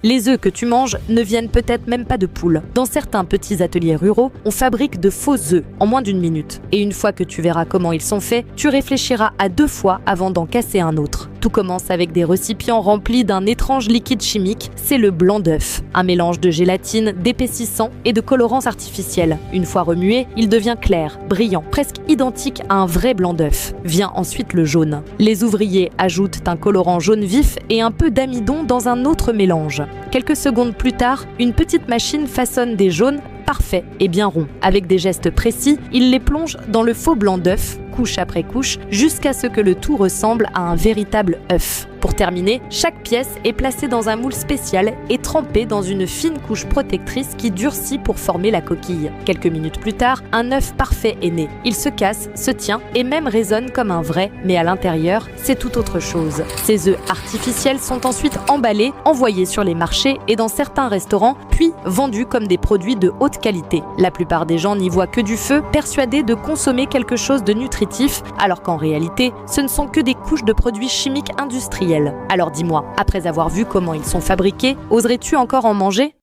Les œufs que tu manges ne viennent peut-être même pas de poules. Dans certains petits ateliers ruraux, on fabrique de faux œufs en moins d'1 minute. Et une fois que tu verras comment ils sont faits, tu réfléchiras à 2 fois avant d'en casser un autre. Tout commence avec des récipients remplis d'un étrange liquide chimique, c'est le blanc d'œuf. Un mélange de gélatine, d'épaississant et de colorants artificiels. Une fois remué, il devient clair, brillant, presque identique à un vrai blanc d'œuf. Vient ensuite le jaune. Les ouvriers ajoutent un colorant jaune vif et un peu d'amidon dans un autre mélange. Quelques secondes plus tard, une petite machine façonne des jaunes parfaits et bien ronds. Avec des gestes précis, ils les plongent dans le faux blanc d'œuf, couche après couche, jusqu'à ce que le tout ressemble à un véritable œuf. Pour terminer, chaque pièce est placée dans un moule spécial et trempée dans une fine couche protectrice qui durcit pour former la coquille. Quelques minutes plus tard, un œuf parfait est né. Il se casse, se tient et même résonne comme un vrai, mais à l'intérieur, c'est tout autre chose. Ces œufs artificiels sont ensuite emballés, envoyés sur les marchés et dans certains restaurants, puis vendus comme des produits de haute qualité. La plupart des gens n'y voient que du feu, persuadés de consommer quelque chose de nutritif, alors qu'en réalité, ce ne sont que des couches de produits chimiques industriels. Alors dis-moi, après avoir vu comment ils sont fabriqués, oserais-tu encore en manger ?